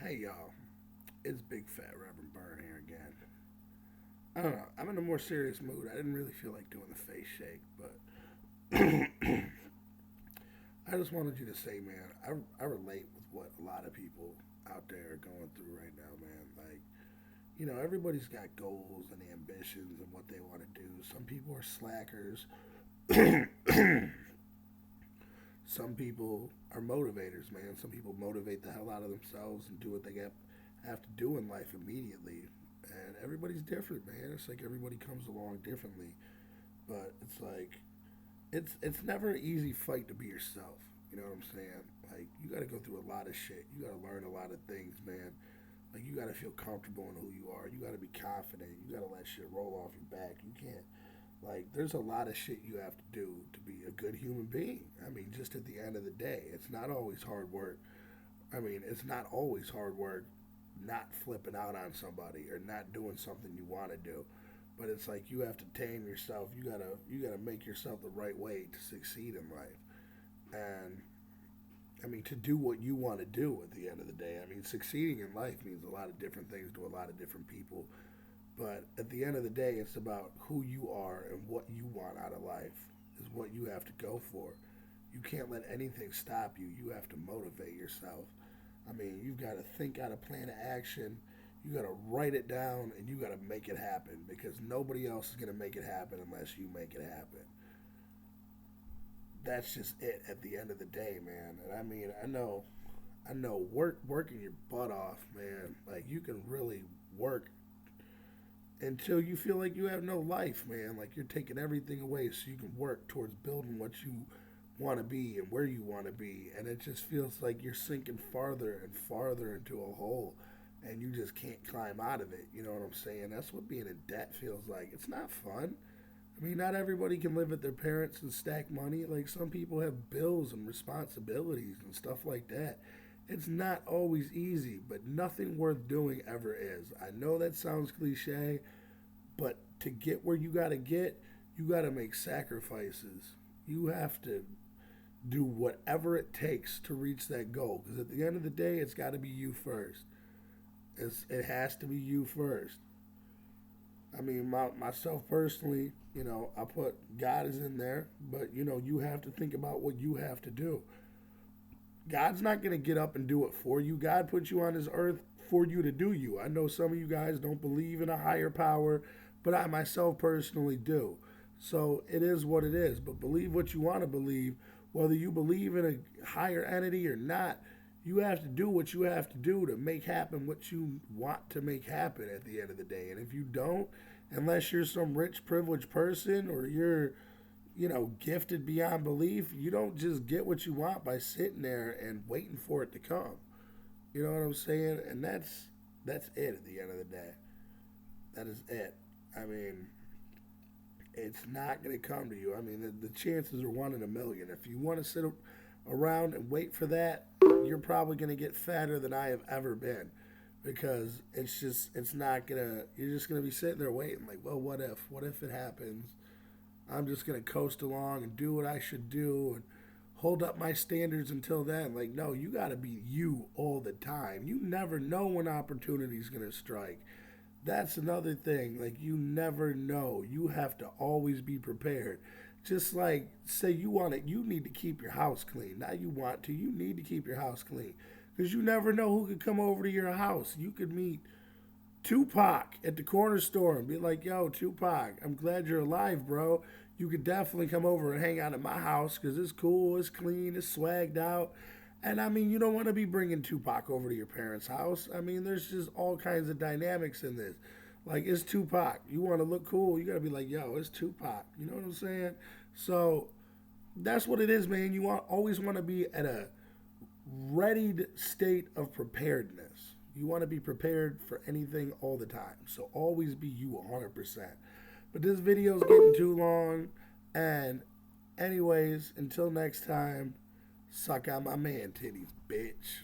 Hey y'all, it's Big Fat Reverend Burn here again. I don't know, I'm in a more serious mood. I didn't really feel like doing the face shake, but I just wanted you to say, man, I relate with what a lot of people out there are going through right now, man. Like, everybody's got goals and ambitions and what they want to do. Some people are slackers, some people are motivators, man. Some people motivate the hell out of themselves and do what have to do in life immediately. And everybody's different, man. It's like everybody comes along differently. But it's like it's never an easy fight to be yourself. You know what I'm saying? Like you got to go through a lot of shit. You got to learn a lot of things, man. Like you got to feel comfortable in who you are. You got to be confident. You got to let shit roll off your back. You can't like there's a lot of shit you have to do to be a good human being. I mean, just at the end of the day, it's not always hard work. I mean, it's not always hard work not flipping out on somebody or not doing something you want to do. But it's like you have to tame yourself. You gotta make yourself the right way to succeed in life. And I mean, to do what you want to do at the end of the day. I mean, succeeding in life means a lot of different things to a lot of different people. But at the end of the day, it's about who you are and what you want out of life is what you have to go for. You can't let anything stop you. You have to motivate yourself. I mean, you've got to think out a plan of action. You got to write it down and you got to make it happen because nobody else is going to make it happen unless you make it happen. That's just it at the end of the day, man. And I mean, I know, working your butt off, man. Like you can really work until you feel like you have no life, man. Like you're taking everything away so you can work towards building what you want to be and where you want to be. And it just feels like you're sinking farther and farther into a hole and you just can't climb out of it. You know what I'm saying? That's what being in debt feels like. It's not fun. I mean, not everybody can live at their parents and stack money. Like some people have bills and responsibilities and stuff like that. It's not always easy, but nothing worth doing ever is. I know that sounds cliche, but to get where you got to make sacrifices. You have to do whatever it takes to reach that goal. Because at the end of the day, it's got to be you first. It has to be you first. I mean, myself personally, I put God is in there, but you have to think about what you have to do. God's not going to get up and do it for you. God put you on this earth for you to do you. I know some of you guys don't believe in a higher power, but I myself personally do. So it is what it is. But believe what you want to believe, whether you believe in a higher entity or not. You have to do what you have to do to make happen what you want to make happen at the end of the day. And if you don't, unless you're some rich, privileged person or you're gifted beyond belief, you don't just get what you want by sitting there and waiting for it to come. You know what I'm saying? And that's it at the end of the day. That is it. I mean, it's not going to come to you. I mean, the chances are 1 in a million. If you want to sit around and wait for that, you're probably going to get fatter than I have ever been because it's not going to, you're just going to be sitting there waiting like, well, what if? What if it happens? I'm just going to coast along and do what I should do and hold up my standards until then. Like, no, you got to be you all the time. You never know when opportunity is going to strike. That's another thing. Like, you never know. You have to always be prepared. Just like, say you want it, you need to keep your house clean. Now you want to, you need to keep your house clean. Because you never know who could come over to your house. You could meet Tupac at the corner store and be like, yo, Tupac, I'm glad you're alive, bro. You could definitely come over and hang out at my house because it's cool, it's clean, it's swagged out. And I mean, you don't want to be bringing Tupac over to your parents' house. I mean, there's just all kinds of dynamics in this. Like, it's Tupac. You want to look cool, you got to be like, yo, it's Tupac. You know what I'm saying? So that's what it is, man. Always want to be at a readied state of preparedness. You want to be prepared for anything all the time. So always be you 100%. But this video is getting too long. And anyways, until next time, suck out my man titties, bitch.